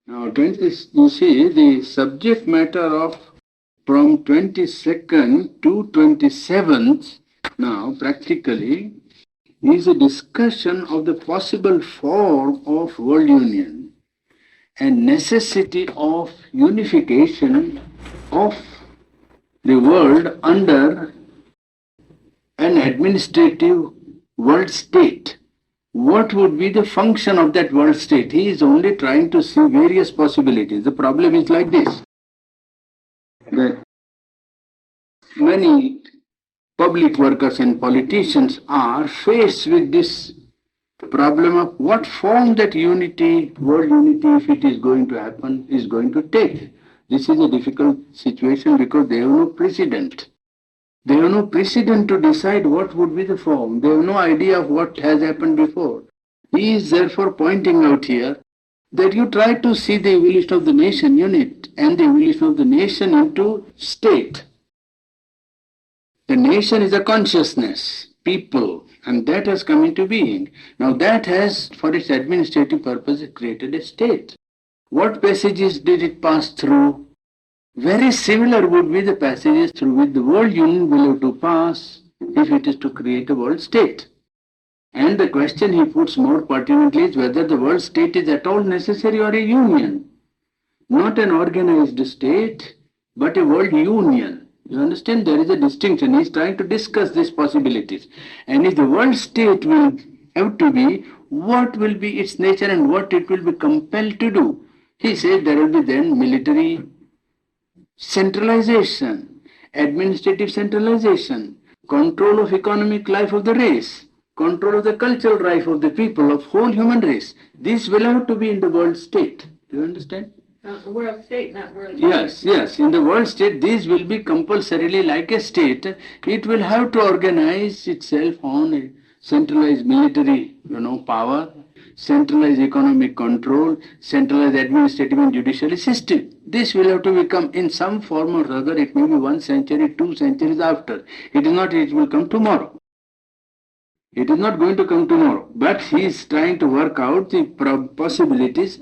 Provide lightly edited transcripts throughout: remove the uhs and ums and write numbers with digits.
Now, 20, you see, the subject matter of from 22nd to 27th, now practically, is a discussion of the possible form of world union and necessity of unification of the world under an administrative world state. What would be the function of that world state? He is only trying to see various possibilities. The problem is like this, that many public workers and politicians are faced with this problem of what form that unity, world unity, if it is going to happen, is going to take. This is a difficult situation because they have no precedent. They have no precedent to decide what would be the form. They have no idea of what has happened before. He is therefore pointing out here that you try to see the evolution of the nation unit and the evolution of the nation into state. The nation is a consciousness, people, and that has come into being. Now that has, for its administrative purpose, created a state. What passages did it pass through? Very similar would be the passages through which the world union will have to pass if it is to create a world state. And the question he puts more pertinently is whether the world state is at all necessary or a union. Not an organized state, but a world union. You understand? There is a distinction. He is trying to discuss these possibilities. And if the world state will have to be, what will be its nature and what it will be compelled to do? He says there will be then military centralization, administrative centralization, control of economic life of the race, control of the cultural life of the people, of whole human race. This will have to be in the world state. Do you understand? World state, not world. Yes. In the world state, this will be compulsorily like a state. It will have to organize itself on a centralized military, power, centralized economic control, centralized administrative and judiciary system. This will have to become in some form or other. It may be 1 century, 2 centuries after. It is not. It will come tomorrow. It is not going to come tomorrow. But he is trying to work out the possibilities.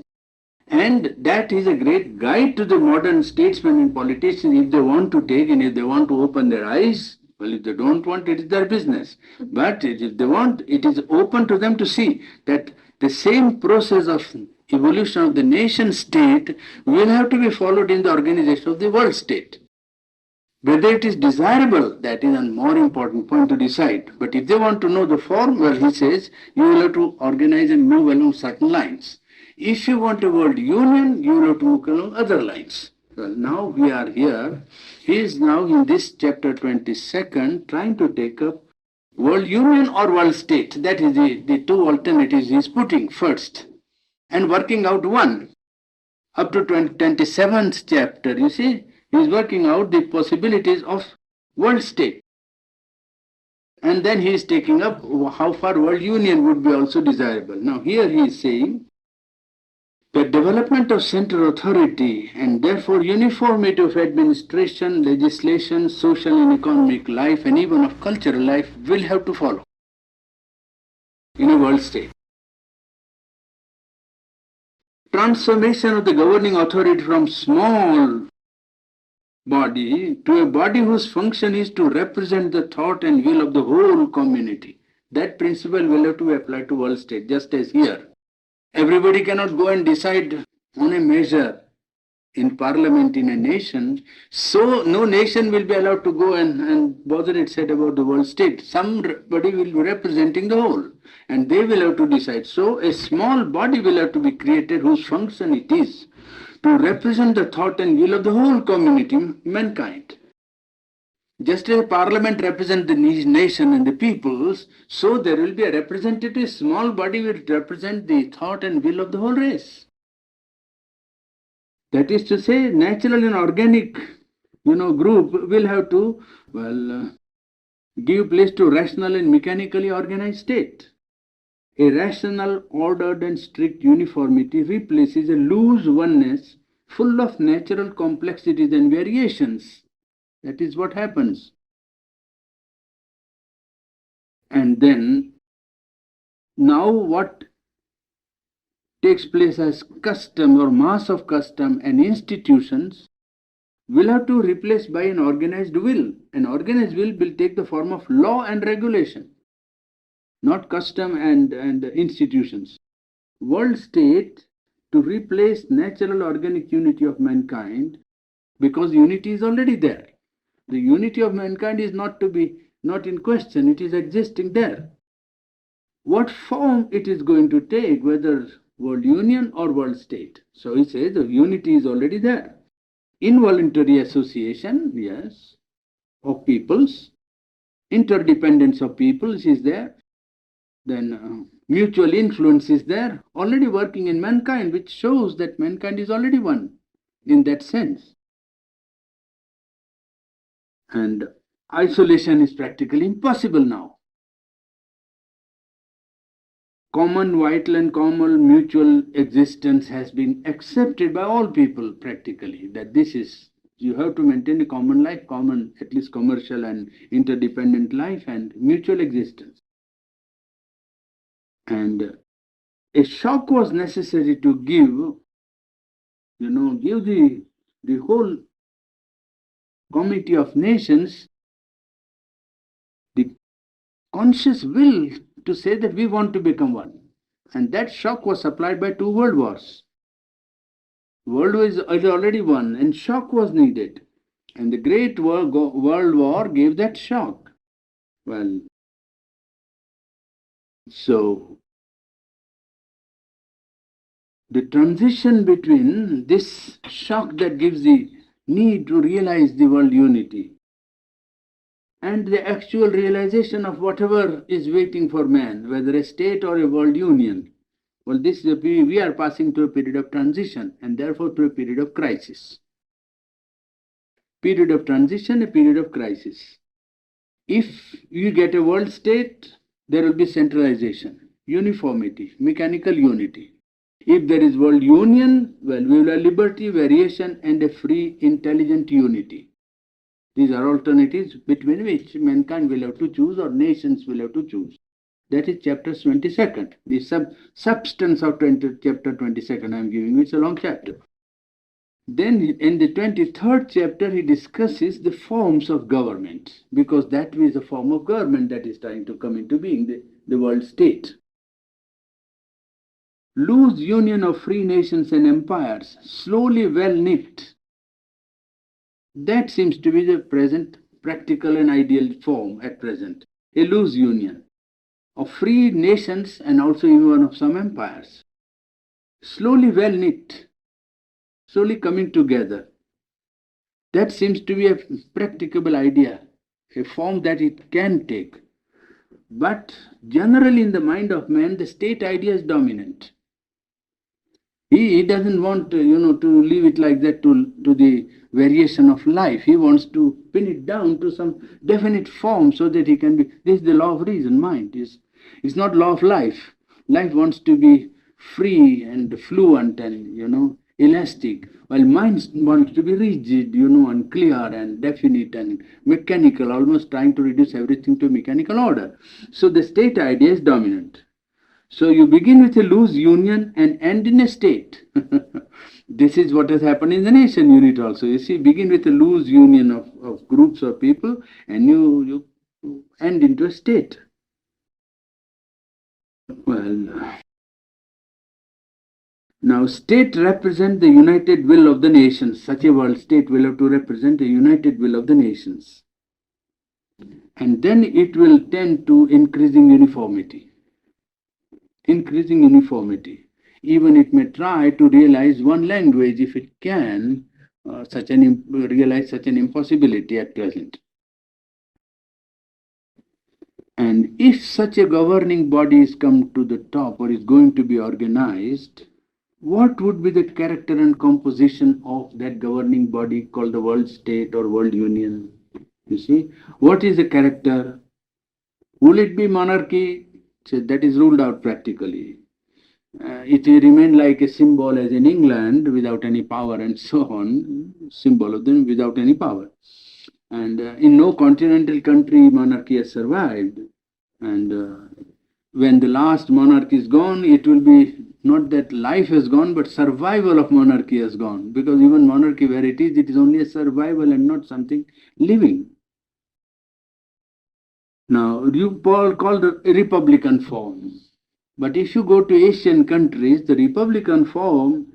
And that is a great guide to the modern statesmen and politicians if they want to take and if they want to open their eyes. Well, if they don't want, it is their business. But if they want, it is open to them to see that the same process of evolution of the nation state will have to be followed in the organization of the world state. Whether it is desirable, that is a more important point to decide. But if they want to know the form, well, he says, you will have to organize and move along certain lines. If you want a world union, you will have to move along other lines. Well, now we are here. He is now in this chapter 22nd trying to take up world union or world state. That is the two alternatives he is putting first and working out one. Up to 27th chapter, you see, he is working out the possibilities of world state. And then he is taking up how far world union would be also desirable. Now here he is saying, the development of central authority and therefore uniformity of administration, legislation, social and economic life and even of cultural life will have to follow in a world state. Transformation of the governing authority from small body to a body whose function is to represent the thought and will of the whole community. That principle will have to be applied to world state, just as here. Everybody cannot go and decide on a measure in parliament in a nation, so no nation will be allowed to go and bother itself about the world state. Somebody will be representing the whole, and they will have to decide. So a small body will have to be created whose function it is to represent the thought and will of the whole community, mankind. Just as parliament represents the nation and the peoples, so there will be a representative small body which represent the thought and will of the whole race. That is to say, natural and organic, group will have to, give place to rational and mechanically organized state. A rational, ordered and strict uniformity replaces a loose oneness full of natural complexities and variations. That is what happens. And then, now what takes place as custom or mass of custom and institutions will have to replace by an organized will. An organized will take the form of law and regulation, not custom and institutions. World state to replace natural organic unity of mankind, because unity is already there. The unity of mankind is not in question, it is existing there. What form it is going to take, whether world union or world state. So he says the unity is already there. Involuntary association, yes, of peoples, interdependence of peoples is there, then mutual influence is there, already working in mankind, which shows that mankind is already one in that sense. And isolation is practically impossible now. Common vital and common mutual existence has been accepted by all people practically, that this is, you have to maintain a common life, common at least commercial and interdependent life and mutual existence. And a shock was necessary to give the whole community of nations the conscious will to say that we want to become one. And that shock was supplied by two world wars. World War is already won, and shock was needed. And the Great World War gave that shock. Well, so the transition between this shock that gives the need to realize the world unity and the actual realization of whatever is waiting for man, whether a state or a world union, well, this is we are passing through a period of transition and therefore through a period of crisis. Period of transition, a period of crisis. If you get a world state, there will be centralization, uniformity, mechanical unity. If there is world union, well, we will have liberty, variation, and a free, intelligent unity. These are alternatives between which mankind will have to choose or nations will have to choose. That is chapter 22nd. The substance of chapter 22nd I am giving you. It's a long chapter. Then in the 23rd chapter he discusses the forms of government, because that is a form of government that is trying to come into being, the world state. Loose union of free nations and empires, slowly well knit. That seems to be the present practical and ideal form at present. A loose union of free nations and also even of some empires. Slowly well knit, slowly coming together. That seems to be a practicable idea, a form that it can take. But generally in the mind of man, the state idea is dominant. He doesn't want to leave it like that to the variation of life. He wants to pin it down to some definite form so that he can be. This is the law of reason. Mind is not law of life. Life wants to be free and fluent and elastic, while mind wants to be rigid, and clear and definite and mechanical, almost trying to reduce everything to mechanical order. So the state idea is dominant. So you begin with a loose union and end in a state. This is what has happened in the nation unit also. You see, begin with a loose union of groups of people and you end into a state. Well, now state represent the united will of the nations. Such a world state will have to represent the united will of the nations. And then it will tend to increasing uniformity. Increasing uniformity. Even it may try to realize one language if it can realize such an impossibility at present. And if such a governing body is come to the top or is going to be organized, what would be the character and composition of that governing body called the world state or world union? You see, what is the character? Will it be monarchy? So that is ruled out practically. It will remain like a symbol as in England without any power and so on, symbol of them without any power. And in no continental country monarchy has survived. And when the last monarch is gone, it will be not that life has gone, but survival of monarchy has gone. Because even monarchy, where it is only a survival and not something living. Now, you call the republican form. But if you go to Asian countries, the republican form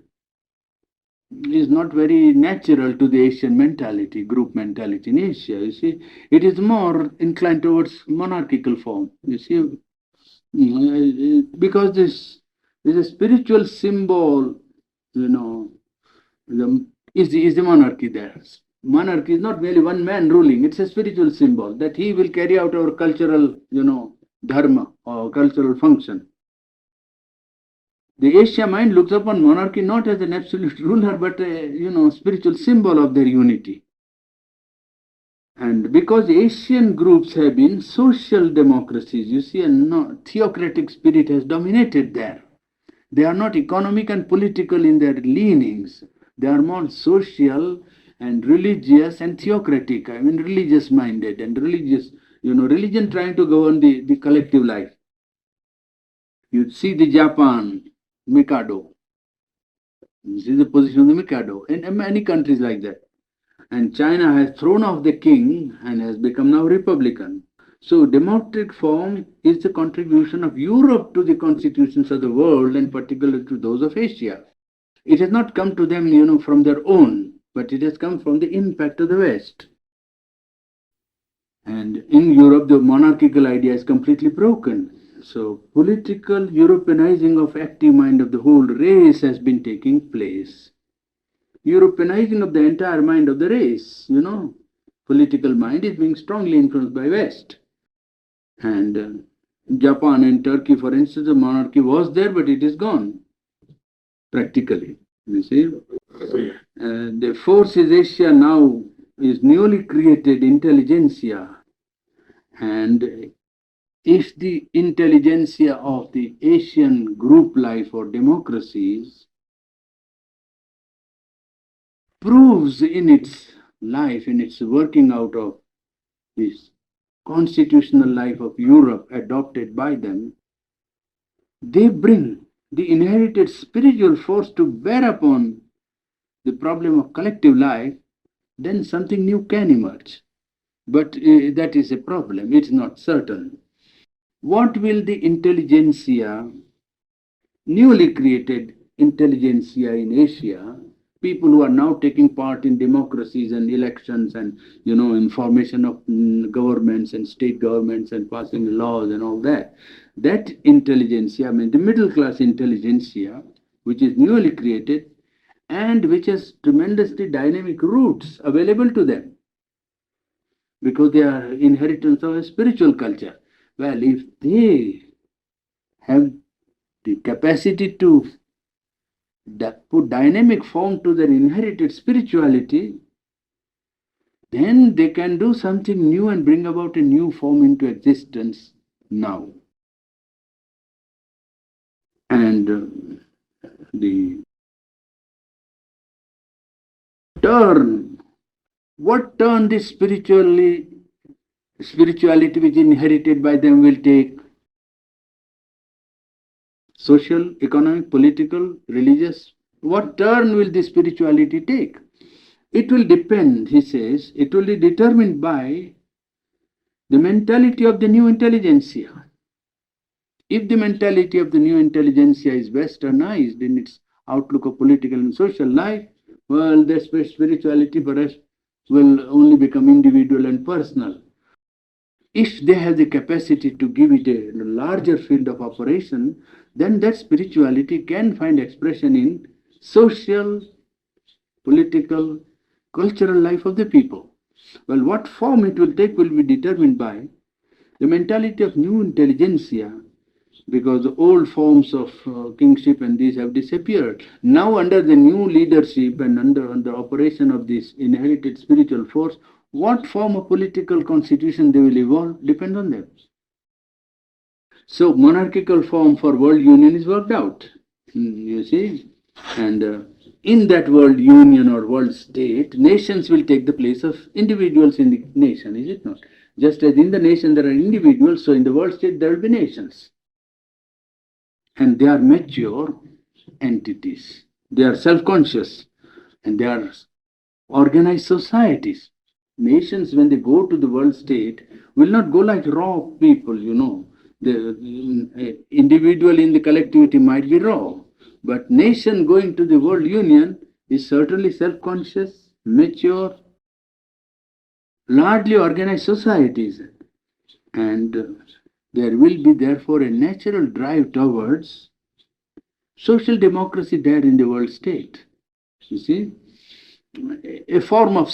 is not very natural to the Asian mentality, group mentality in Asia. You see, it is more inclined towards monarchical form. You see, because this is a spiritual symbol, you know, is the monarchy there. Monarchy is not merely one man ruling, it's a spiritual symbol that he will carry out our cultural, dharma or cultural function. The Asia mind looks upon monarchy not as an absolute ruler, but a spiritual symbol of their unity. And because Asian groups have been social democracies, you see, a theocratic spirit has dominated there. They are not economic and political in their leanings. They are more social and religious and theocratic. I mean, religious minded and religious, religion trying to govern the collective life. You see the Japan, Mikado. This is the position of the Mikado, and many countries like that. And China has thrown off the king and has become now republican. So democratic form is the contribution of Europe to the constitutions of the world, and particularly to those of Asia. It has not come to them, from their own, but it has come from the impact of the West. And in Europe, the monarchical idea is completely broken. So political Europeanizing of active mind of the whole race has been taking place. Europeanizing of the entire mind of the race, political mind is being strongly influenced by West. And Japan and Turkey, for instance, the monarchy was there, but it is gone, practically. You see, the force is Asia now is newly created intelligentsia, and if the intelligentsia of the Asian group life or democracies proves in its life, in its working out of this constitutional life of Europe adopted by them, they bring the inherited spiritual force to bear upon the problem of collective life, then something new can emerge. But that is a problem, it's not certain. What will the intelligentsia, newly created intelligentsia in Asia, people who are now taking part in democracies and elections and information of governments and state governments and passing laws and all that, that intelligentsia, I mean the middle class intelligentsia, which is newly created and which has tremendously dynamic roots available to them because they are inheritance of a spiritual culture. Well, if they have the capacity to put dynamic form to their inherited spirituality, then they can do something new and bring about a new form into existence now. And the turn, what turn this spirituality which is inherited by them will take? Social, economic, political, religious. What turn will this spirituality take? It will depend, he says, it will be determined by the mentality of the new intelligentsia. If the mentality of the new intelligentsia is westernized in its outlook of political and social life, well, their spirituality perhaps will only become individual and personal. If they have the capacity to give it a larger field of operation, then that spirituality can find expression in social, political, cultural life of the people. Well, what form it will take will be determined by the mentality of new intelligentsia, because the old forms of kingship and these have disappeared. Now, under the new leadership and under operation of this inherited spiritual force, what form of political constitution they will evolve depends on them. So, monarchical form for world union is worked out, you see, and in that world union or world state, nations will take the place of individuals in the nation, is it not? Just as in the nation there are individuals, so in the world state there will be nations. and they are mature entities. They are self-conscious and they are organized societies. Nations, when they go to the world state, will not go like raw people, you know. The individual in the collectivity might be raw, but nation going to the world union is certainly self-conscious, mature, largely organized societies. And there will be therefore a natural drive towards social democracy there in the world state. You see, some form of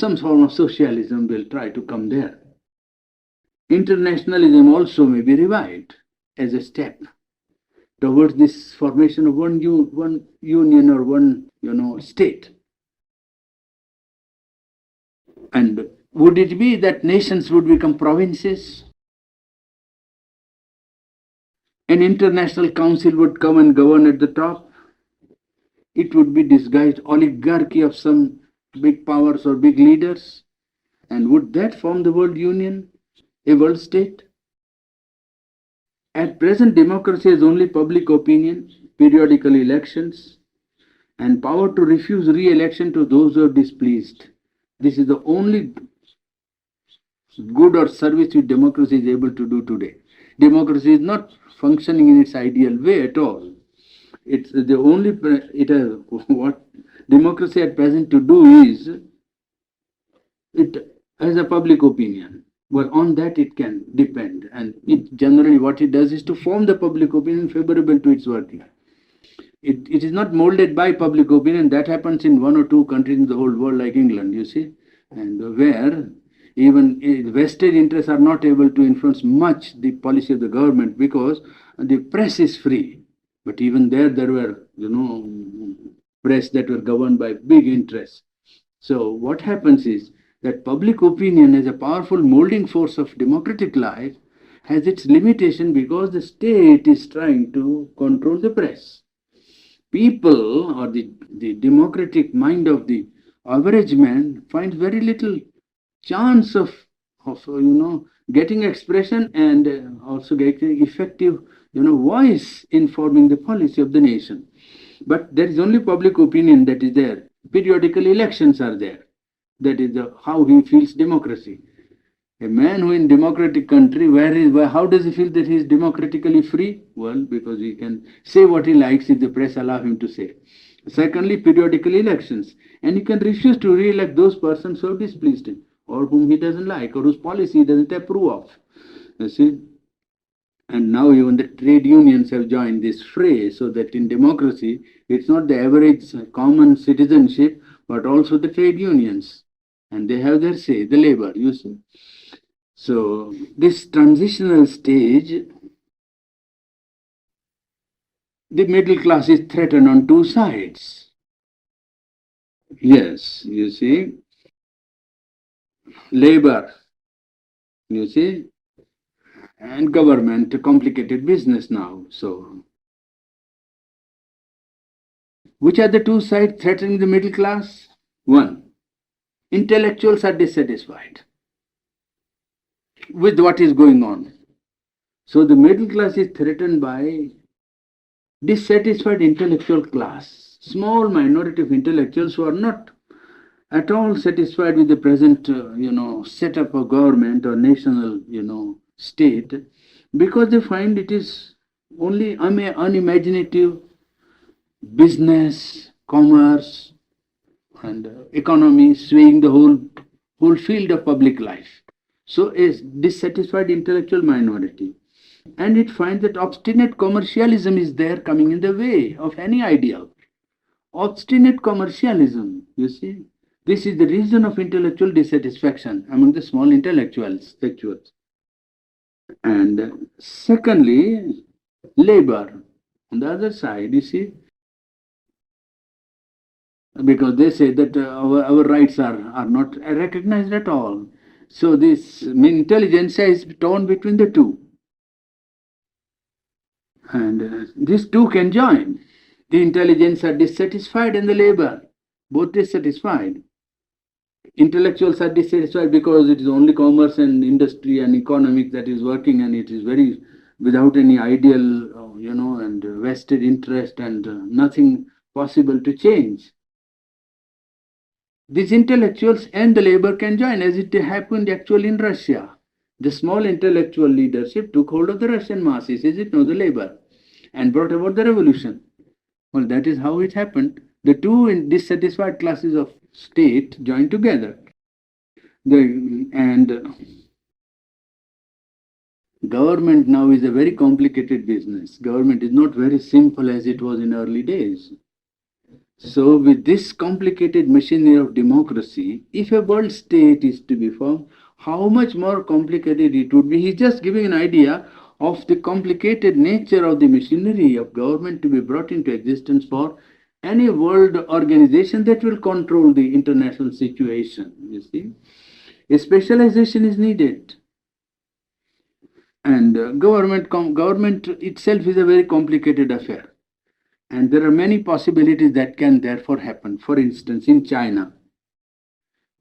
socialism will try to come there. Internationalism also may be revived as a step towards this formation of one union or one state. And would it be that nations would become provinces? An international council would come and govern at the top. It would be disguised oligarchy of some big powers or big leaders. And would that form the world union, a world state? At present, democracy has only public opinion, periodical elections, and power to refuse re-election to those who are displeased. This is the only good or service which democracy is able to do today. Democracy is not functioning in its ideal way at all. It's the only what democracy at present to do is it has a public opinion. Well, on that it can depend, and it generally what it does is to form the public opinion favorable to its working. It is not molded by public opinion. That happens in one or two countries in the whole world, like England, you see, and where even vested interests are not able to influence much the policy of the government because the press is free. But even there were, press that were governed by big interests. So what happens is that public opinion as a powerful molding force of democratic life has its limitation because the state is trying to control the press. People or the democratic mind of the average man finds very little chance of getting expression and also getting effective voice in forming the policy of the nation. But there is only public opinion that is there. Periodical elections are there. That is how he feels democracy. A man who in democratic country, how does he feel that he is democratically free? Well, because he can say what he likes if the press allow him to say. Secondly, periodical elections. And he can refuse to re-elect those persons who have displeased him, or whom he doesn't like, or whose policy he doesn't approve of. You see? And now even the trade unions have joined this fray, so that in democracy, it's not the average common citizenship, but also the trade unions. And they have their say, the labor, you see. So this transitional stage, the middle class is threatened on two sides. Yes, you see, labor, you see, and government, a complicated business now. So, which are the two sides threatening the middle class? One, intellectuals are dissatisfied with what is going on. So the middle class is threatened by dissatisfied intellectual class, small minority of intellectuals who are not at all satisfied with the present, setup of government or national, state, because they find it is only unimaginative business, commerce, and economy swaying the whole field of public life. So a dissatisfied intellectual minority. And it finds that obstinate commercialism is there coming in the way of any ideal. Obstinate commercialism, you see. This is the reason of intellectual dissatisfaction among the small intellectuals. And secondly, labor. On the other side, you see, because they say that our rights are not recognized at all. So this intelligentsia is torn between the two. And these two can join. The intelligence are dissatisfied and the labor, both dissatisfied. Intellectuals are dissatisfied because it is only commerce and industry and economics that is working, and it is very without any ideal, and vested interest and nothing possible to change. These intellectuals and the labor can join, as it happened actually in Russia. The small intellectual leadership took hold of the Russian masses, is it not, the labor, and brought about the revolution. Well, that is how it happened. The two dissatisfied classes of state joined together. And government now is a very complicated business. Government is not very simple as it was in early days. So, with this complicated machinery of democracy, if a world state is to be formed, how much more complicated it would be. He's just giving an idea of the complicated nature of the machinery of government to be brought into existence for any world organization that will control the international situation. You see, a specialization is needed. And government itself is a very complicated affair. And there are many possibilities that can therefore happen. For instance, in China,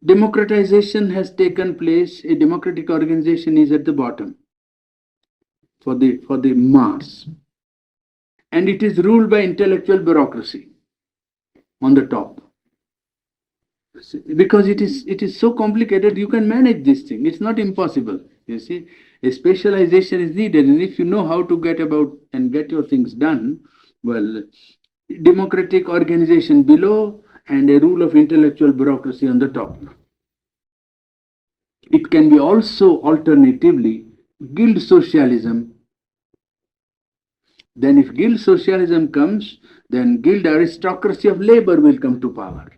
democratization has taken place. A democratic organization is at the bottom for the mass, and it is ruled by intellectual bureaucracy on the top. Because it is so complicated, you can manage this thing. It's not impossible. You see, a specialization is needed, and if you know how to get about and get your things done, well, democratic organization below and a rule of intellectual bureaucracy on the top. It can be also alternatively guild socialism. Then if guild socialism comes, then guild aristocracy of labor will come to power.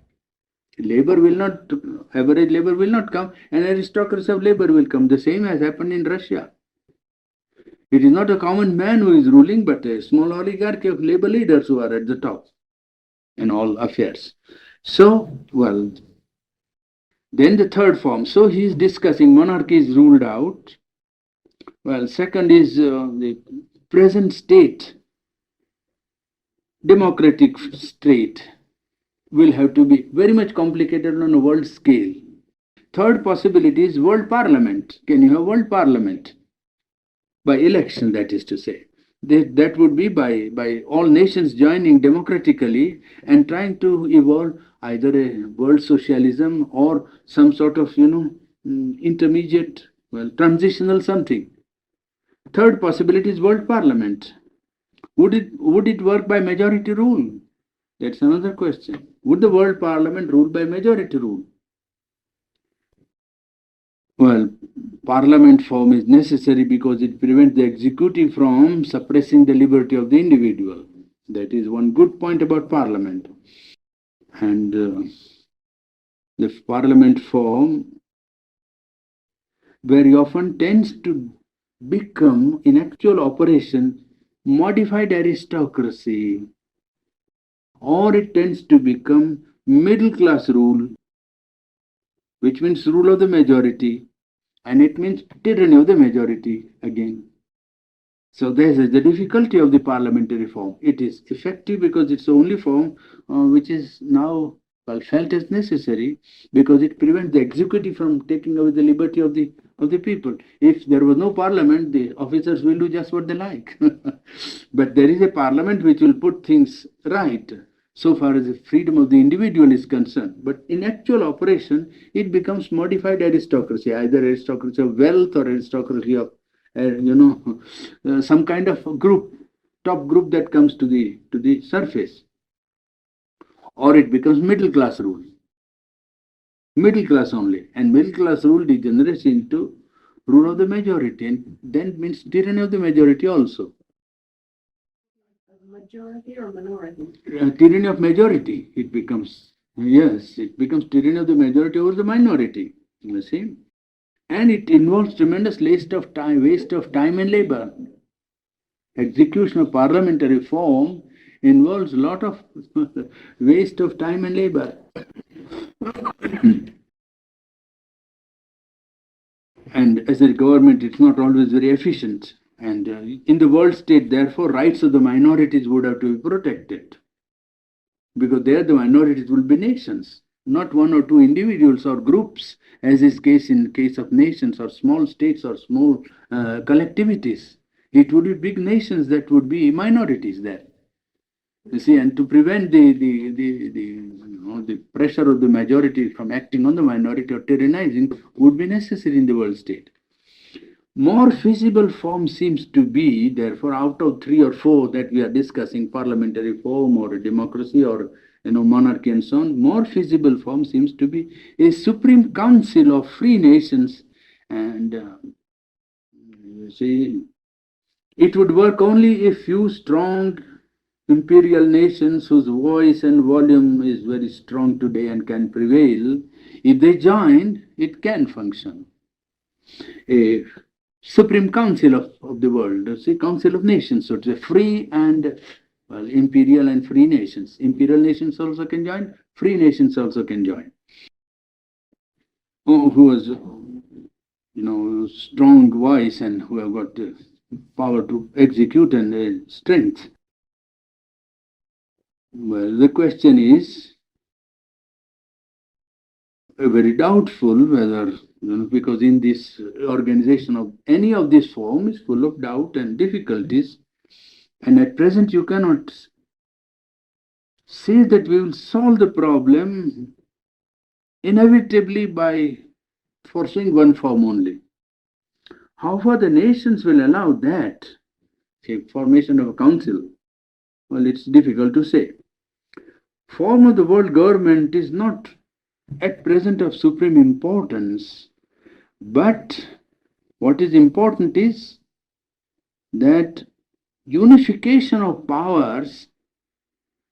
Labor will not, average labor will not come, and aristocracy of labor will come. The same has happened in Russia. It is not a common man who is ruling, but a small oligarchy of labor leaders who are at the top in all affairs. So, well, then the third form. So he is discussing monarchy is ruled out. Well, second is the present state, democratic state, will have to be very much complicated on a world scale. Third possibility is world parliament. Can you have world parliament? By election, that is to say. That would be by all nations joining democratically and trying to evolve either a world socialism or some sort of, intermediate, transitional something. Third possibility is world parliament. Would it work by majority rule? That's another question. Would the world parliament rule by majority rule? Well, parliament form is necessary because it prevents the executive from suppressing the liberty of the individual. That is one good point about parliament. And the parliament form very often tends to become, in actual operation, modified aristocracy, or it tends to become middle class rule, which means rule of the majority, and it means tyranny of the majority again. So there's the difficulty of the parliamentary form. It is effective because it's the only form which is now felt as necessary because it prevents the executive from taking away the liberty of the people. If there was no parliament, the officers will do just what they like. But there is a parliament which will put things right so far as the freedom of the individual is concerned. But in actual operation, it becomes modified aristocracy, either aristocracy of wealth or aristocracy of, some kind of group, top group that comes to the surface. Or it becomes middle class rule. Middle class only. And middle class rule degenerates into rule of the majority, and then means tyranny of the majority also. Majority or minority? Tyranny of majority, it becomes. Yes, it becomes tyranny of the majority over the minority. You see? And it involves tremendous waste of time and labor. Execution of parliamentary form involves a lot of waste of time and labor. And as a government, it's not always very efficient. And in the world state, therefore, rights of the minorities would have to be protected. Because there the minorities will be nations, not one or two individuals or groups, as is case in case of nations or small states or small collectivities. It would be big nations that would be minorities there. You see, and to prevent the pressure of the majority from acting on the minority or tyrannizing would be necessary in the world state. More feasible form seems to be, therefore, out of three or four that we are discussing, parliamentary form or a democracy or monarchy and so on, more feasible form seems to be a supreme council of free nations. And you see, it would work only if few strong imperial nations whose voice and volume is very strong today and can prevail, if they join, it can function. A Supreme Council of the world, see, Council of Nations, so to say, free and, well, imperial and free nations. Imperial nations also can join, free nations also can join. Who has, strong voice and who have got the power to execute and strength. Well, the question is very doubtful whether, because in this organization of any of this form is full of doubt and difficulties, and at present you cannot say that we will solve the problem inevitably by forcing one form only. How far the nations will allow that, say, formation of a council, well, it's difficult to say. Form of the world government is not at present of supreme importance, but what is important is that unification of powers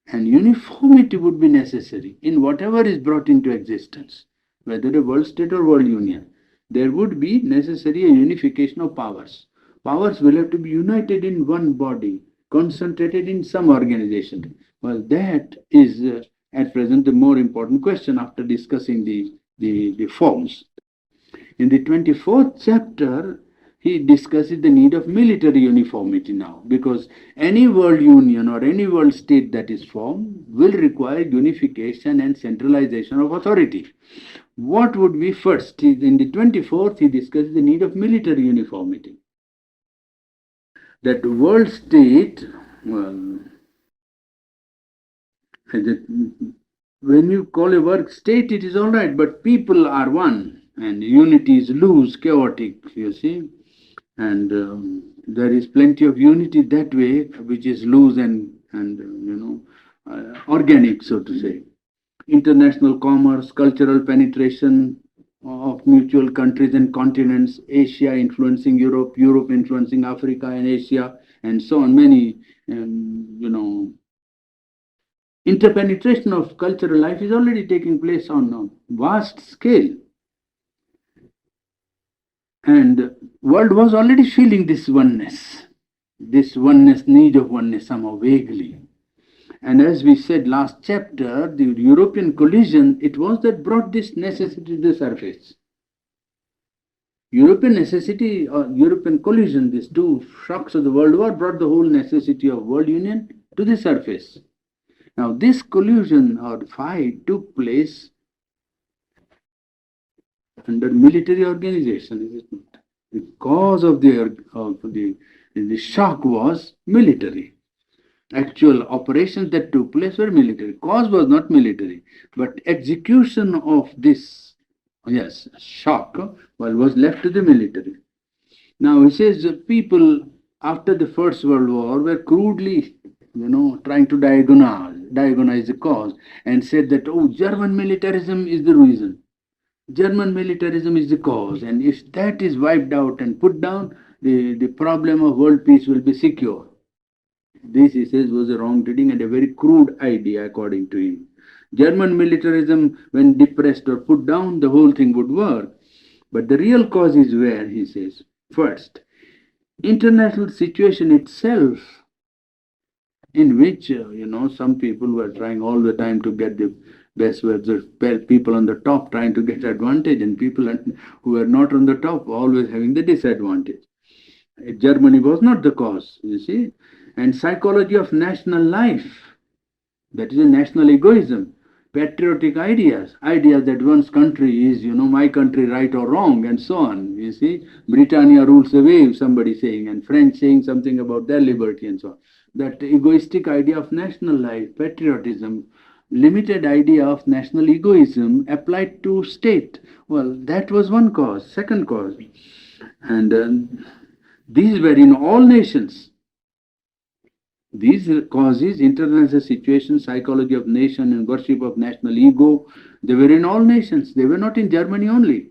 and uniformity would be necessary in whatever is brought into existence, whether a world state or world union. There would be necessary a unification of powers. Powers will have to be united in one body, concentrated in some organization. Well, that is at present the more important question after discussing the forms. In the 24th chapter, he discusses the need of military uniformity now, because any world union or any world state that is formed will require unification and centralization of authority. What would be first? In the 24th, he discusses the need of military uniformity. That world state, well, when you call a world state, it is all right, but people are one, and unity is loose, chaotic, you see. And there is plenty of unity that way, which is loose and organic, so to say. International commerce, cultural penetration of mutual countries and continents, Asia influencing Europe, Europe influencing Africa and Asia, and so on. Many, interpenetration of cultural life is already taking place on a vast scale. And world was already feeling this oneness, need of oneness somehow vaguely. And as we said last chapter, the European collision, it was that brought this necessity to the surface. European necessity or European collision, these two shocks of the World War, brought the whole necessity of world union to the surface. Now this collision or fight took place under military organization, is it not? The cause of the shock was military. Actual operations that took place were military. Cause was not military, but execution of this, yes, shock, well, was left to the military. Now he says people after the First World War were crudely, trying to diagnose the cause and said that, oh, German militarism is the reason. German militarism is the cause, and if that is wiped out and put down, the problem of world peace will be secure. This, he says, was a wrong reading and a very crude idea, according to him. German militarism, when depressed or put down, the whole thing would work. But the real cause is where, he says, first, international situation itself, in which, some people were trying all the time to get the best, were the people on the top trying to get advantage, and people who were not on the top always having the disadvantage. Germany was not the cause, you see. And psychology of national life, that is a national egoism. patriotic ideas, ideas that one's country is, my country right or wrong, and so on. You see, Britannia rules the wave, somebody saying, and French saying something about their liberty and so on. That egoistic idea of national life, patriotism, limited idea of national egoism applied to state. Well, that was one cause. Second cause, and these were in all nations. These causes, international situation, psychology of nation, and worship of national ego, they were in all nations. They were not in Germany only.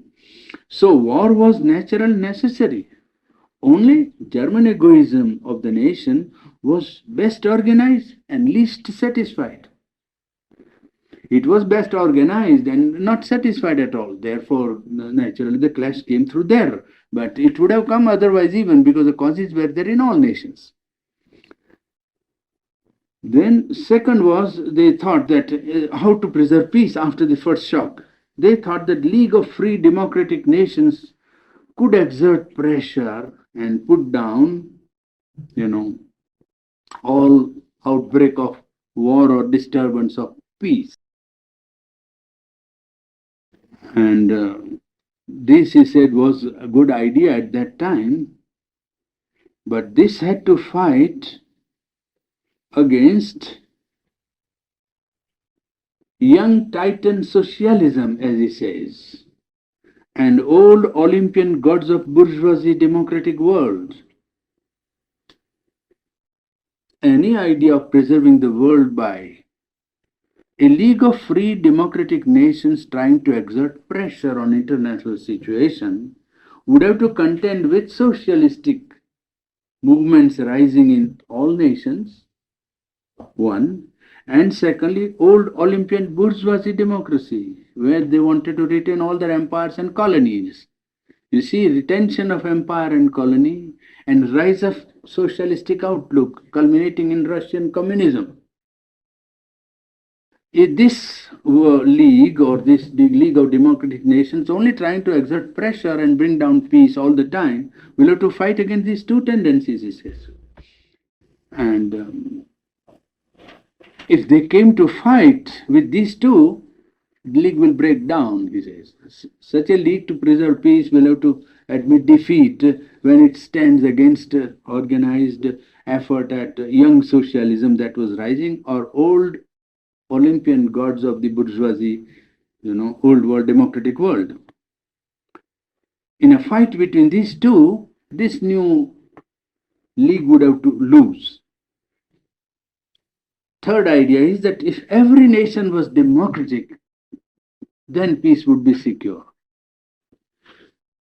So war was natural, necessary. Only German egoism of the nation was best organized and least satisfied. It was best organized and not satisfied at all. Therefore, naturally, the clash came through there. But it would have come otherwise even, because the causes were there in all nations. Then, second was, they thought that how to preserve peace after the first shock. They thought that League of Free Democratic Nations could exert pressure and put down, all outbreak of war or disturbance of peace. And this, he said, was a good idea at that time, but this had to fight against young Titan socialism, as he says, and old Olympian gods of bourgeoisie democratic world. Any idea of preserving the world by a League of Free Democratic Nations trying to exert pressure on international situation would have to contend with socialistic movements rising in all nations, one, and secondly, old Olympian bourgeoisie democracy, where they wanted to retain all their empires and colonies. You see, retention of empire and colony and rise of socialistic outlook culminating in Russian communism. This league, or this League of Democratic Nations, only trying to exert pressure and bring down peace all the time, will have to fight against these two tendencies, he says. And if they came to fight with these two, the league will break down, he says. Such a league to preserve peace will have to admit defeat when it stands against organized effort at young socialism that was rising, or old Olympian gods of the bourgeoisie, old world, democratic world. In a fight between these two, this new league would have to lose. Third idea is that if every nation was democratic, then peace would be secure.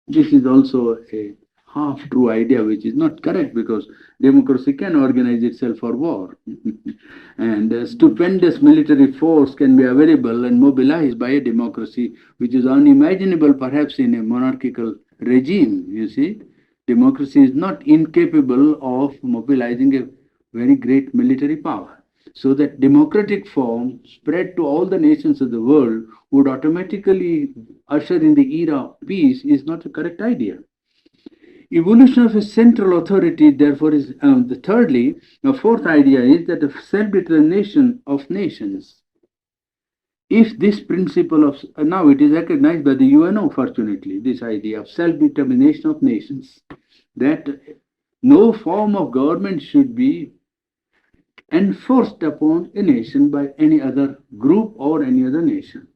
This is also a half-true idea, which is not correct, because democracy can organize itself for war. And a stupendous military force can be available and mobilized by a democracy, which is unimaginable perhaps in a monarchical regime. You see, democracy is not incapable of mobilizing a very great military power. So that democratic form spread to all the nations of the world would automatically usher in the era of peace is not a correct idea. Evolution of a central authority, therefore, is thirdly. The fourth idea is that of self-determination of nations. If this principle of, now it is recognized by the UNO, fortunately, this idea of self-determination of nations, that no form of government should be enforced upon a nation by any other group or any other nation.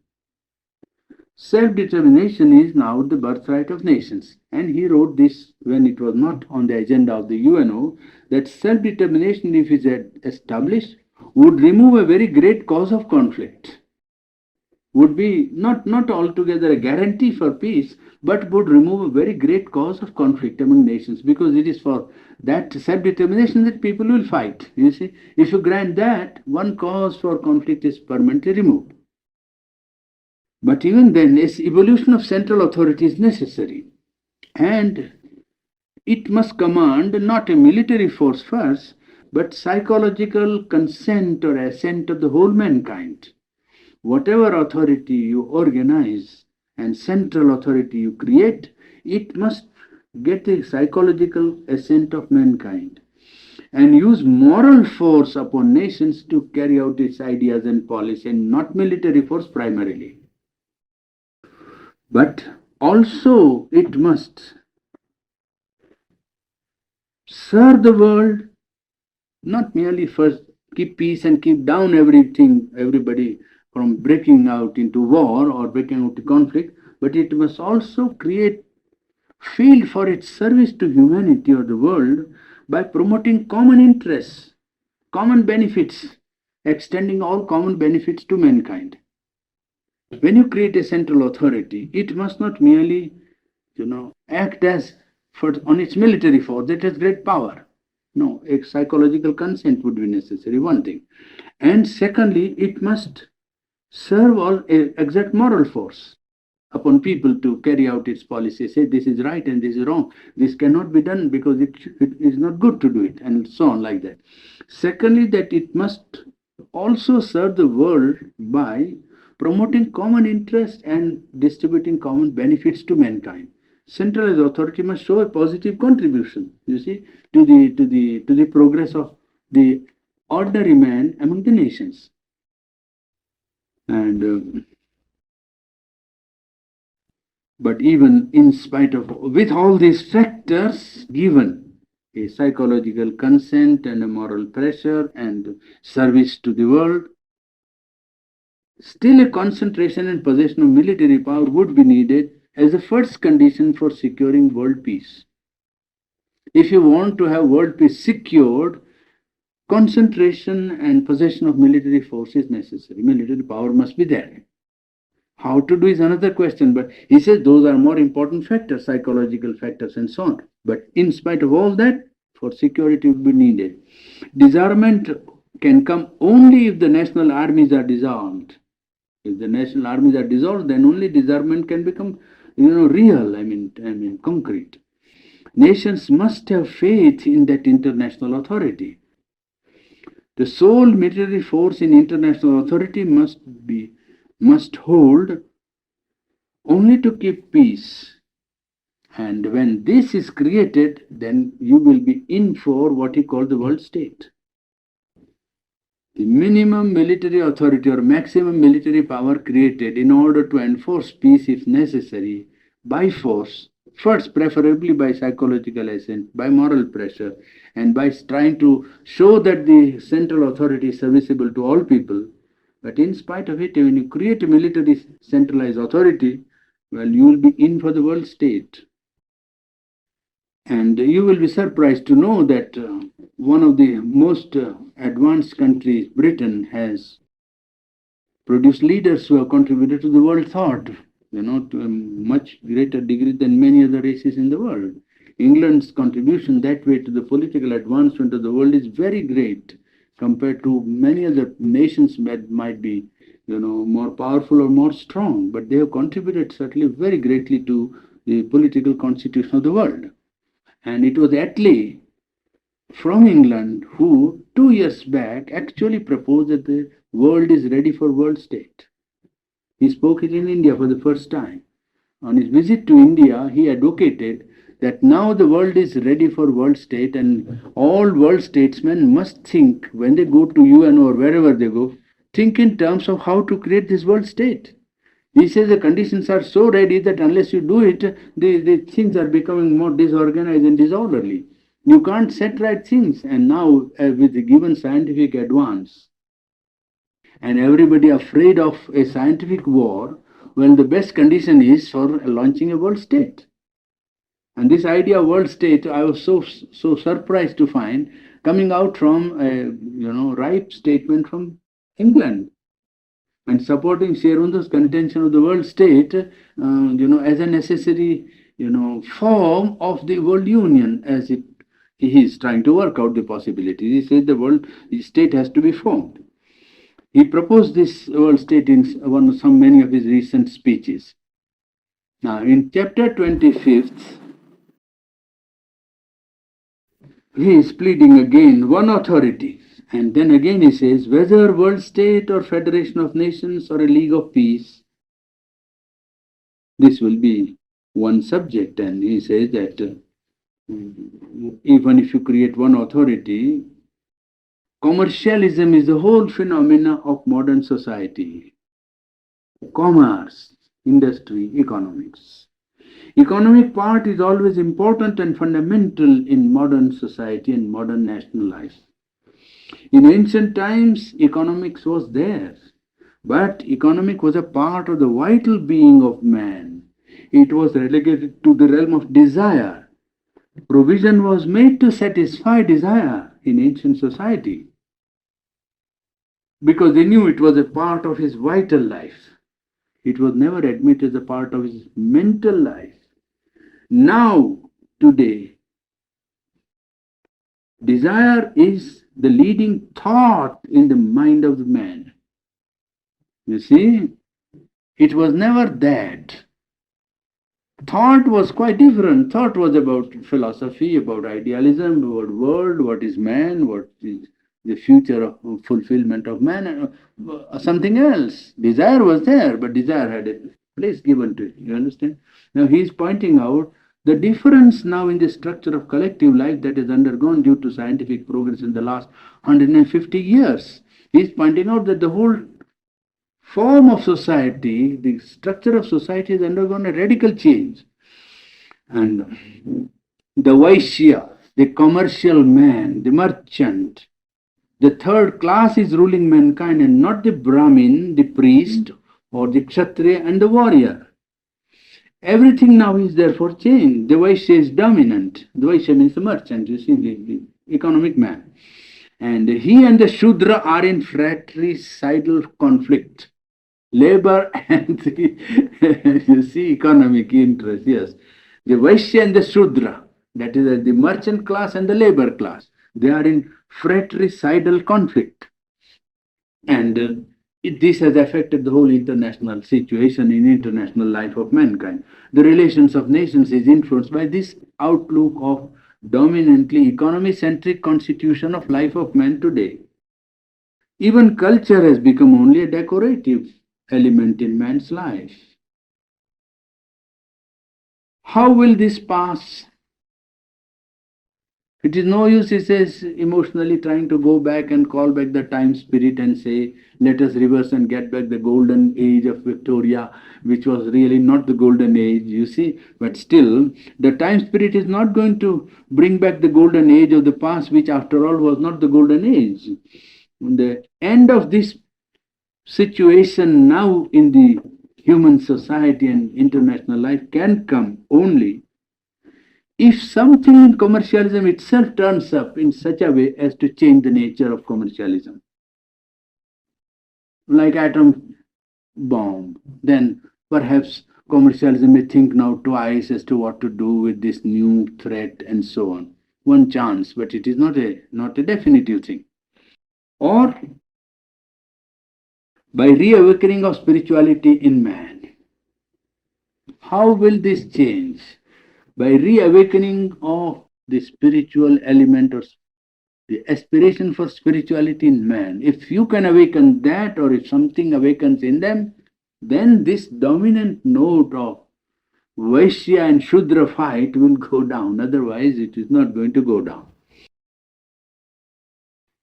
Self-determination is now the birthright of nations. And he wrote this when it was not on the agenda of the UNO, that self-determination, if it is established, would remove a very great cause of conflict. Would be not altogether a guarantee for peace, but would remove a very great cause of conflict among nations, because it is for that self-determination that people will fight. You see, if you grant that, one cause for conflict is permanently removed. But even then, this evolution of central authority is necessary, and it must command not a military force first, but psychological consent or assent of the whole mankind. Whatever authority you organize and central authority you create, it must get the psychological assent of mankind. and use moral force upon nations to carry out its ideas and policy, and not military force primarily. But also it must serve the world, not merely first keep peace and keep down everything, everybody from breaking out into war or breaking out into conflict, but it must also create field for its service to humanity or the world by promoting common interests, common benefits, extending all common benefits to mankind. When you create a central authority, it must not merely, act as for on its military force that has great power. No, a psychological consent would be necessary, one thing. And secondly, it must serve all a exact moral force upon people to carry out its policy, say this is right and this is wrong, this cannot be done because it is not good to do it, and so on like that. Secondly, that it must also serve the world by promoting common interest and distributing common benefits to mankind. Centralized authority must show a positive contribution, you see, to the progress of the ordinary man among the nations. And but even in spite of, with all these factors given, a psychological consent and a moral pressure and service to the world, still a concentration and possession of military power would be needed as a first condition for securing world peace. If you want to have world peace secured, concentration and possession of military force is necessary. Military power must be there. How to do is another question, but he says those are more important factors, psychological factors and so on. But in spite of all that, for security would be needed. Disarmament can come only if the national armies are dissolved. If the national armies are dissolved, then only disarmament can become, real, concrete. Nations must have faith in that international authority. The sole military force in international authority must hold only to keep peace. And when this is created, then you will be in for what he called the world state. The minimum military authority or maximum military power created in order to enforce peace if necessary by force, first preferably by psychological assent, by moral pressure, and by trying to show that the central authority is serviceable to all people. But in spite of it, when you create a military centralized authority, well, you will be in for the world state. And you will be surprised to know that one of the most advanced countries, Britain, has produced leaders who have contributed to the world thought, to a much greater degree than many other races in the world. England's contribution that way to the political advancement of the world is very great compared to many other nations that might be, more powerful or more strong, but they have contributed certainly very greatly to the political constitution of the world. And it was Attlee from England who 2 years back actually proposed that the world is ready for world state. He spoke it in India for the first time. On his visit to India, he advocated that now the world is ready for world state, and all world statesmen must think when they go to UN or wherever they go, think in terms of how to create this world state. He says the conditions are so ready that unless you do it, the things are becoming more disorganized and disorderly. You can't set right things. And now, with the given scientific advance, and everybody afraid of a scientific war, well, the best condition is for launching a world state. And this idea of world state, I was so surprised to find coming out from a ripe statement from England, and supporting Sherundo's contention of the world state, as a necessary, form of the world union, as he is trying to work out the possibilities. He says the state has to be formed. He proposed this world state in many of his recent speeches. Now, in chapter 25th, he is pleading again one authority. And then again he says, whether world state or federation of nations or a league of peace, this will be one subject. And he says that Even if you create one authority, commercialism is the whole phenomena of modern society. Commerce, industry, economics. Economic part is always important and fundamental in modern society and modern national life. In ancient times, economics was there, but economic was a part of the vital being of man. It was relegated to the realm of desire. Provision was made to satisfy desire in ancient society because they knew it was a part of his vital life. It was never admitted as a part of his mental life. Now, today, desire is the leading thought in the mind of the man. You see, it was never that. Thought was quite different. Thought was about philosophy, about idealism, about world, what is man, what is the future of fulfillment of man, something else. Desire was there, but desire had a place given to it. You understand? Now he is pointing out the difference now in the structure of collective life that has undergone due to scientific progress in the last 150 years. He is pointing out that the whole form of society, the structure of society has undergone a radical change. And the Vaishya, the commercial man, the merchant, the third class is ruling mankind and not the Brahmin, the priest, or the Kshatriya and the warrior. Everything now is therefore changed. The Vaishya is dominant. The Vaishya means the merchant, you see, the economic man. And he and the Shudra are in fratricidal conflict. Labor and the, you see, economic interest, yes. The Vaishya and the Shudra, that is the merchant class and the labor class, they are in fratricidal conflict. And this has affected the whole international situation in international life of mankind. The relations of nations is influenced by this outlook of dominantly economy-centric constitution of life of man today. Even culture has become only a decorative element in man's life. How will this pass? It is no use, he says, emotionally trying to go back and call back the time spirit and say, let us reverse and get back the golden age of Victoria, which was really not the golden age, you see. But still, the time spirit is not going to bring back the golden age of the past, which after all was not the golden age. The end of this situation now in the human society and international life can come only if something in commercialism itself turns up in such a way as to change the nature of commercialism, like atom bomb, then perhaps commercialism may think now twice as to what to do with this new threat and so on. One chance, but it is not a definitive thing. Or by reawakening of spirituality in man. How will this change? By reawakening of the spiritual element or the aspiration for spirituality in man. If you can awaken that, or if something awakens in them, then this dominant note of Vaishya and Shudra fight will go down. Otherwise, it is not going to go down.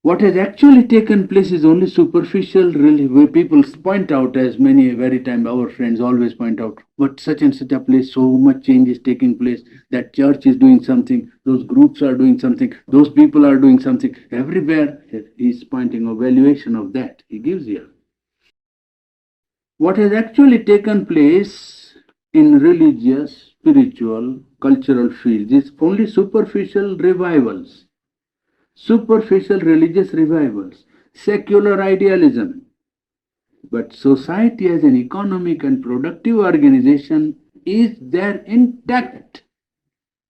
What has actually taken place is only superficial, really, where people point out, as many very time our friends always point out, but such and such a place, so much change is taking place, that church is doing something, those groups are doing something, those people are doing something. Everywhere he's pointing a valuation of that he gives here. What has actually taken place in religious, spiritual, cultural fields is only superficial revivals, superficial religious revivals, secular idealism. But society as an economic and productive organization is there intact.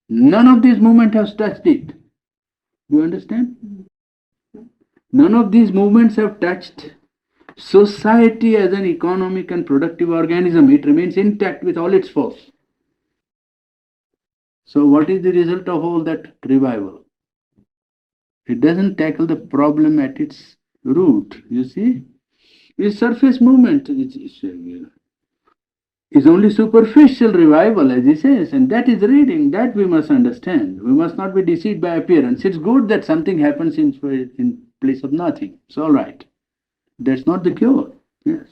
None of these movements has touched it. Do you understand? None of these movements have touched society as an economic and productive organism. It remains intact with all its force. So, what is the result of all that revival? It doesn't tackle the problem at its root, you see. It's surface movement. is only superficial revival, as he says, and that is reading. That we must understand. We must not be deceived by appearance. It's good that something happens in place of nothing. It's all right. That's not the cure. Yes.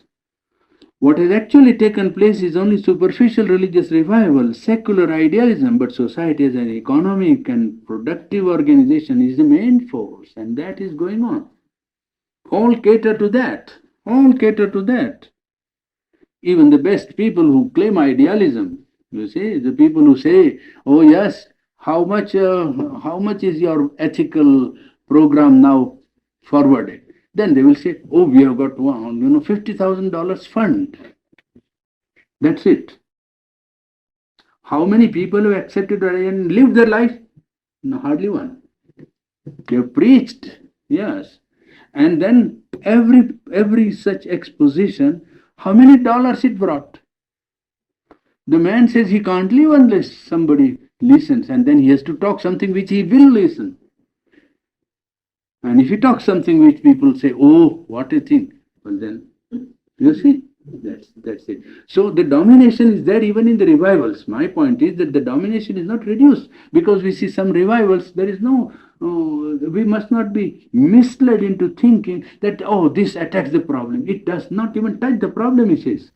What has actually taken place is only superficial religious revival, secular idealism, but society as an economic and productive organization is the main force, and that is going on. All cater to that. All cater to that. Even the best people who claim idealism, you see, the people who say, oh yes, how much is your ethical program now forwarded? Then they will say, oh, we have got one, $50,000 fund. That's it. How many people have accepted and lived their life? No, hardly one. They have preached, yes. And then every such exposition, how many dollars it brought? The man says he can't live unless somebody listens, and then he has to talk something which he will listen. And if he talks something which people say, oh, what a thing, well then, you see, that's it. So the domination is there even in the revivals. My point is that the domination is not reduced, because we see some revivals, there is no, we must not be misled into thinking that, oh, this attacks the problem. It does not even touch the problem, he says.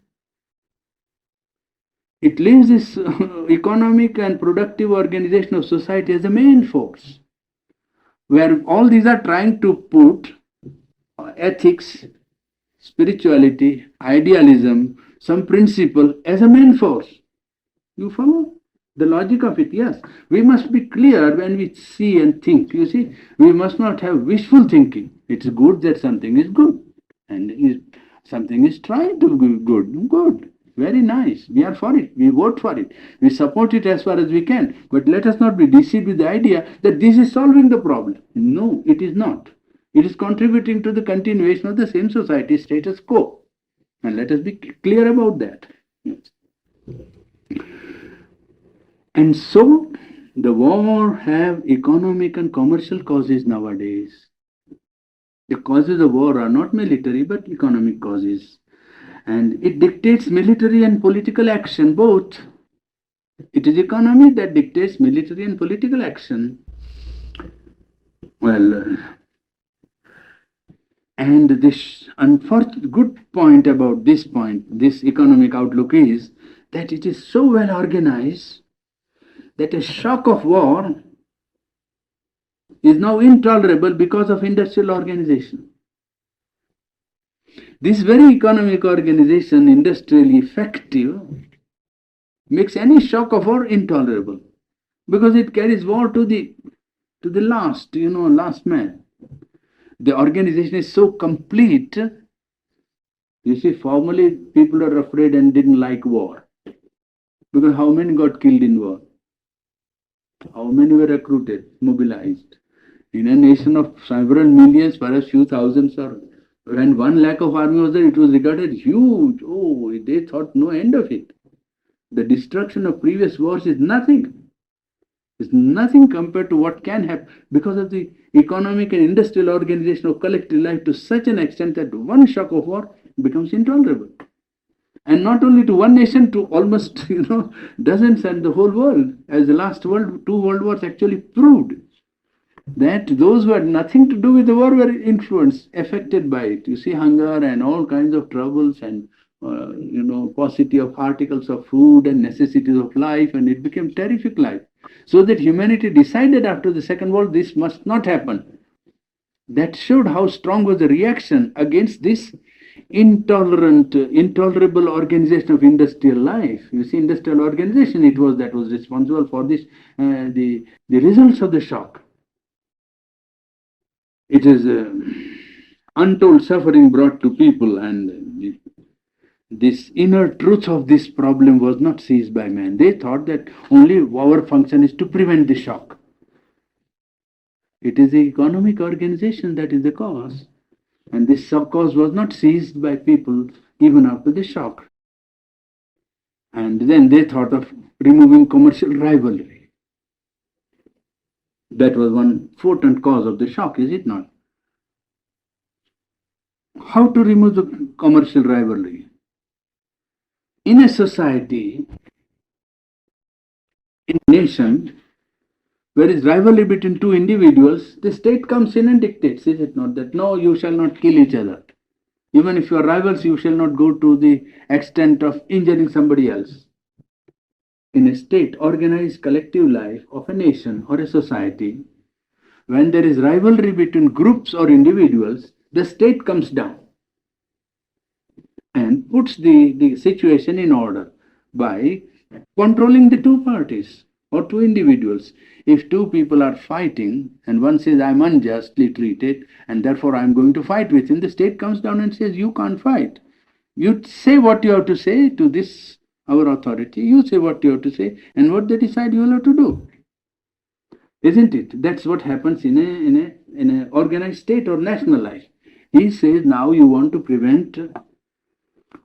It leaves this economic and productive organization of society as the main force, where all these are trying to put ethics, spirituality, idealism, some principle as a main force. You follow the logic of it? Yes. We must be clear when we see and think. You see, we must not have wishful thinking. It's good that something is good, and something is trying to be good. Good. Very nice. We are for it. We vote for it. We support it as far as we can. But let us not be deceived with the idea that this is solving the problem. No, it is not. It is contributing to the continuation of the same society status quo. And let us be clear about that. And so, the war have economic and commercial causes nowadays. The causes of war are not military, but economic causes. And it dictates military and political action both. It is economy that dictates military and political action. Well, and this unfortunate good point about this economic outlook is that it is so well organized that a shock of war is now intolerable because of industrial organization. This very economic organization, industrially effective, makes any shock of war intolerable, because it carries war to the last, last man. The organization is so complete. You see, formerly people are afraid and didn't like war, because how many got killed in war? How many were recruited, mobilized? In a nation of several millions, perhaps few thousands, or when 1 lakh of army was there, it was regarded huge. Oh, they thought no end of it. The destruction of previous wars is nothing. It's nothing compared to what can happen because of the economic and industrial organization of collective life to such an extent that one shock of war becomes intolerable. And not only to one nation, to almost dozens and the whole world, as the last two world wars actually proved, that those who had nothing to do with the war were influenced, affected by it. You see, hunger and all kinds of troubles and paucity of articles of food and necessities of life, and it became terrific life. So that humanity decided after the Second World, this must not happen. That showed how strong was the reaction against this intolerable organization of industrial life. You see, industrial organization, that was responsible for this, the results of the shock. It is untold suffering brought to people, and this inner truth of this problem was not seized by man. They thought that only our function is to prevent the shock. It is the economic organization that is the cause. And this cause was not seized by people even after the shock. And then they thought of removing commercial rivalry. That was one potent cause of the shock, is it not? How to remove the commercial rivalry? In a society, in a nation, where is rivalry between two individuals, the state comes in and dictates, is it not? That no, you shall not kill each other. Even if you are rivals, you shall not go to the extent of injuring somebody else. In a state, organized collective life of a nation or a society, when there is rivalry between groups or individuals, the state comes down and puts the situation in order by controlling the two parties or two individuals. If two people are fighting and one says, I'm unjustly treated and therefore I'm going to fight with him, the state comes down and says, you can't fight. You say what you have to say to this, our authority, you say what you have to say, and what they decide you will have to do. Isn't it? That's what happens in a organized state or national life. He says now you want to prevent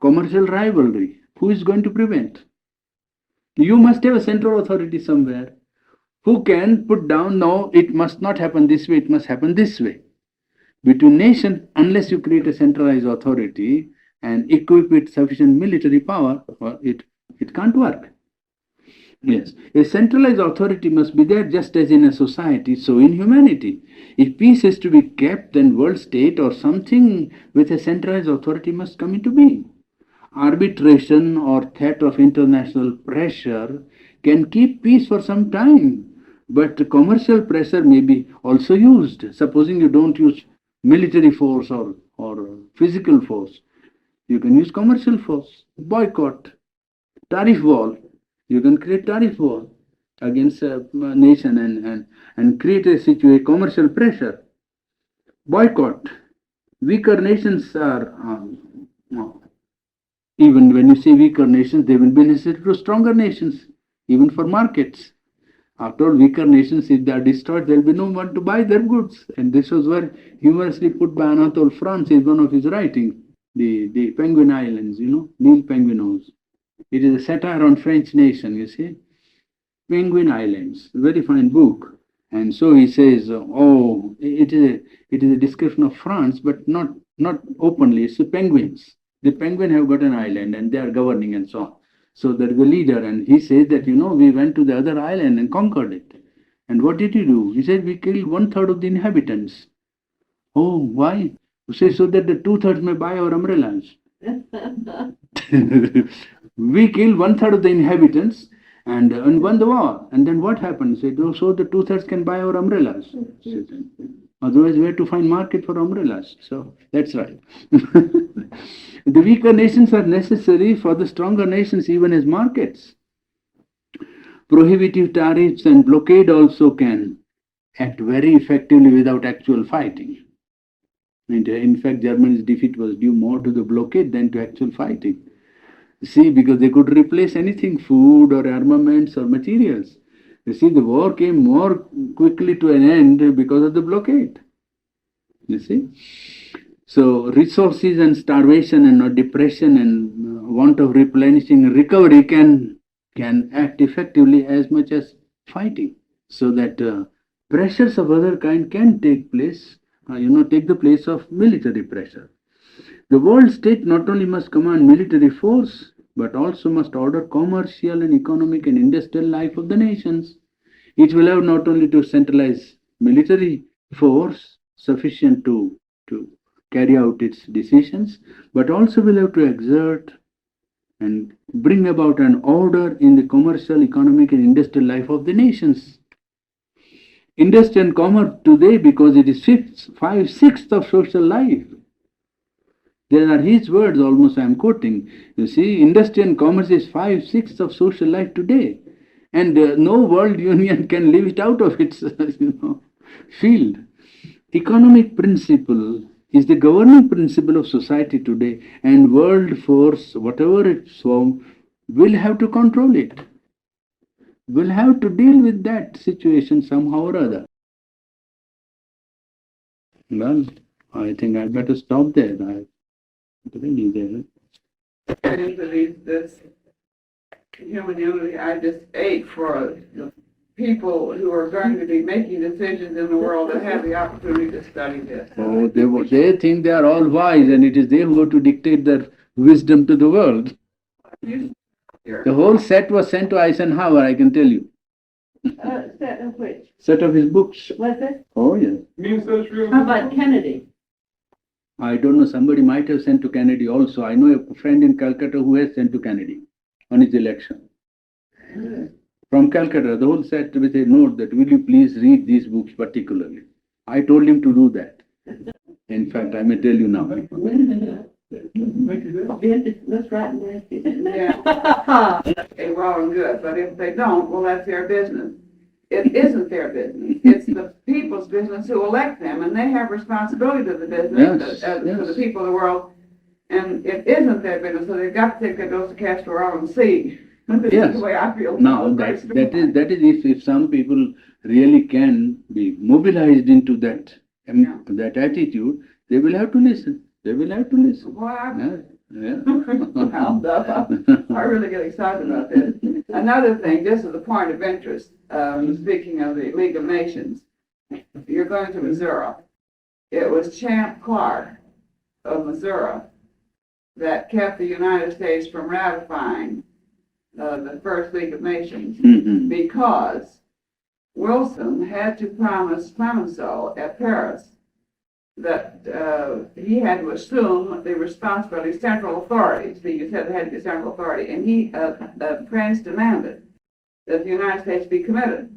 commercial rivalry. Who is going to prevent? You must have a central authority somewhere who can put down, no, it must not happen this way, it must happen this way. Between nations, unless you create a centralized authority and equip it sufficient military power, well, it can't work. Yes, a centralized authority must be there just as in a society, so in humanity. If peace is to be kept, then world state or something with a centralized authority must come into being. Arbitration or threat of international pressure can keep peace for some time, but commercial pressure may be also used. Supposing you don't use military force or physical force, you can use commercial force, boycott, tariff wall. You can create tariff wall against a nation and create a situation, commercial pressure. Boycott. Weaker nations are, even when you say weaker nations, they will be necessary to stronger nations, even for markets. After all, weaker nations, if they are destroyed, there will be no one to buy their goods. And this was well humorously put by Anatole France in one of his writings, the Penguin Islands, Neil Penguinos. It is a satire on French nation, you see. Penguin Islands, very fine book. And so he says, oh, it is a description of France, but not openly. It's the penguins. The penguin have got an island and they are governing and so on. So there is a leader, and he says that we went to the other island and conquered it. And what did he do? He said we killed 1/3 of the inhabitants. Oh, why? He says so that the 2/3 may buy our umbrellas. We killed 1/3 of the inhabitants and won the war. And then what happened? He said, oh, so the 2/3 can buy our umbrellas. Otherwise, where to find market for umbrellas? So that's right. The weaker nations are necessary for the stronger nations, even as markets. Prohibitive tariffs and blockade also can act very effectively without actual fighting. And in fact, Germany's defeat was due more to the blockade than to actual fighting. See, because they could replace anything, food or armaments or materials. You see, the war came more quickly to an end because of the blockade. You see? So resources and starvation and depression and want of replenishing recovery can act effectively as much as fighting. So that pressures of other kind can take place, take the place of military pressure. The world state not only must command military force, but also must order commercial and economic and industrial life of the nations. It will have not only to centralize military force sufficient to carry out its decisions, but also will have to exert and bring about an order in the commercial, economic, and industrial life of the nations. Industry and commerce today, because it is 5/6 of social life. There are his words almost I am quoting. You see, industry and commerce is 5/6 of social life today. And no world union can leave it out of its field. Economic principle is the governing principle of society today, and world force, whatever its form, will have to control it. Will have to deal with that situation somehow or other. Well, I think I'd better stop there. Really there. I believe this human unity. I just ate for the people who are going to be making decisions in the world to have the opportunity to study this. Oh, they think they are all wise, and it is they who go to dictate their wisdom to the world. The whole set was sent to Eisenhower, I can tell you. Set of which? Set of his books. Was it? Oh, yes. How about Kennedy? I don't know, somebody might have sent to Kennedy also. I know a friend in Calcutta who has sent to Kennedy on his election. From Calcutta, the whole set with a note that will you please read these books particularly. I told him to do that. In fact, I may tell you now. Let's write and Yeah. Okay, well and good, but if they don't, well, that's their business. It isn't their business. It's the people's business who elect them, and they have responsibility to the business, Yes, to yes. the people of the world. And it isn't their business, so they've got to take their dose of castor oil and see. This Yes. is the way I feel. Now, that is if some people really can be mobilized into that, Yeah. that attitude, they will have to listen. They will have to listen. Well, Yeah. I really get excited about this. Another thing, just as a point of interest, speaking of the League of Nations, you're going to Missouri. It was Champ Clark of Missouri that kept the United States from ratifying the first League of Nations Mhm. because Wilson had to promise Clemenceau at Paris that he had to assume the responsibility, central authority. See, you said there had to be central authority, and France demanded that the United States be committed.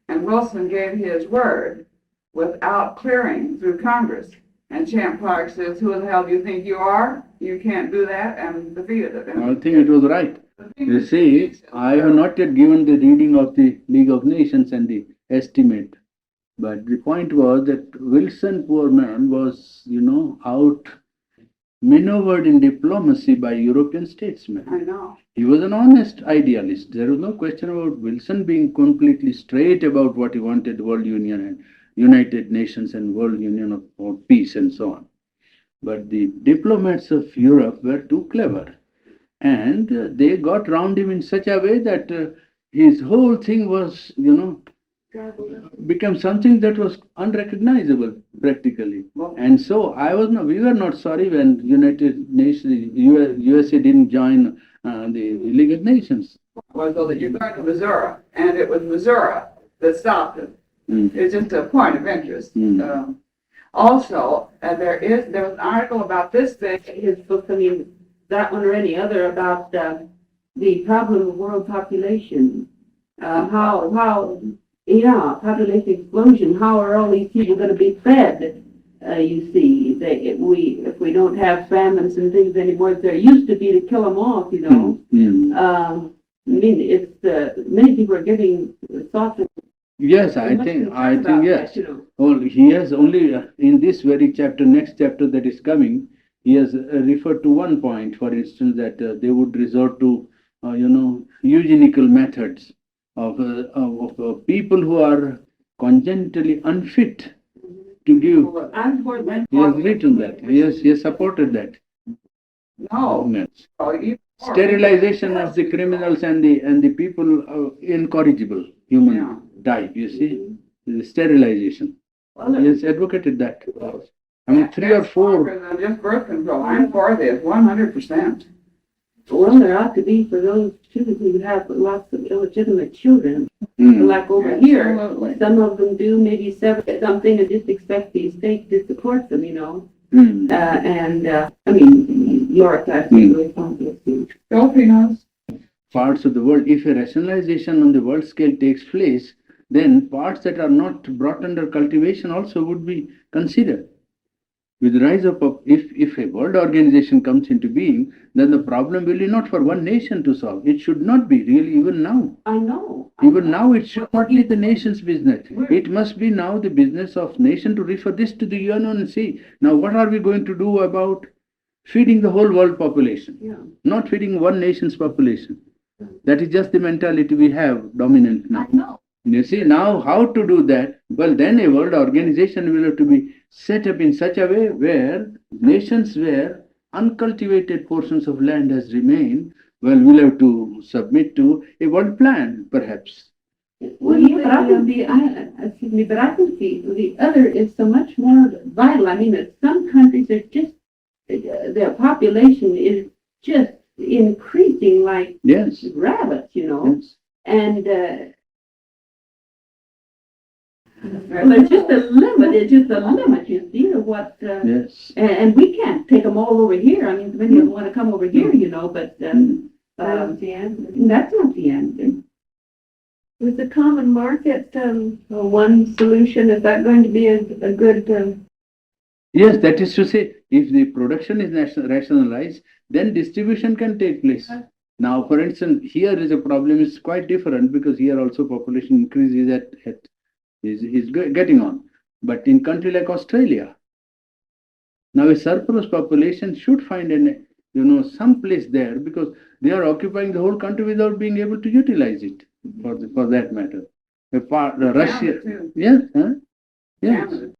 And Wilson gave his word without clearing through Congress. And Champ Clark says, "Who the hell do you think you are? You can't do that," and defeated it. I think it was right. You see, I have not yet given the reading of the League of Nations and the estimate. But the point was that Wilson, poor man, was, out maneuvered in diplomacy by European statesmen. I know. He was an honest idealist. There was no question about Wilson being completely straight about what he wanted, World Union and United Nations and World Union of Peace and so on. But the diplomats of Europe were too clever. And they got round him in such a way that his whole thing was, became something that was unrecognizable practically. And so we were not sorry when United Nations, USA didn't join the League of Nations. Was so that you're going to Missouri, and it was Missouri that stopped it. It's just a point of interest. Also, there was an article about this thing in his book, I mean, that one or any other, about the problem of world population. Population explosion. How are all these people going to be fed? You see, if we don't have famines and things anymore, there used to be to kill them off. I mean, it's many people are getting thoughts. Yes, I think yes. That, Well, he has only in this very chapter, next chapter that is coming, he has referred to one point, for instance, that they would resort to, eugenical methods of people who are congenitally unfit to give. He has written that. He has supported that. No. Sterilization of the criminals and the people incorrigible human type. You see, the sterilization. He has advocated that. I mean, 3 or 4. Just birth control. I'm for this 100%. Well, there ought to be for those children who have lots of illegitimate children. Like over here, some of them do maybe something and just expect the state to support them, I mean, your class is really complex. Filipinos. Parts of the world, if a rationalization on the world scale takes place, then parts that are not brought under cultivation also would be considered. With the rise of, if a world organization comes into being, then the problem will be not for one nation to solve. It should not be really even now. I know. Even now it should not be the nation's business. It must be now the business of nation to refer this to the UN and see, now what are we going to do about feeding the whole world population? Not feeding one nation's population. That is just the mentality we have dominant now. I know. You see, now how to do that? Well, then a world organization will have to be set up in such a way where nations where uncultivated portions of land has remained, well, we'll have to submit to a world plan, perhaps. Well, yeah, but I think the other is so much more vital. I mean, that some countries are just, their population is just increasing like Yes, rabbits, yes. and well, there's just a limit. It's just a limit, you see, of what. Yes. And we can't take them all over here. I mean, many of them want to come over here, but that's the answer. That's not the answer. With the common market, one solution, is that going to be a good? Yes, that is to say, if the production is rationalized, then distribution can take place. Now, for instance, here is a problem is quite different because here also population increase is getting on. But in country like Australia, now a surplus population should find some place there because they are occupying the whole country without being able to utilize it for that matter. The Russia, Canada, too. yes, huh? Yes. Canada,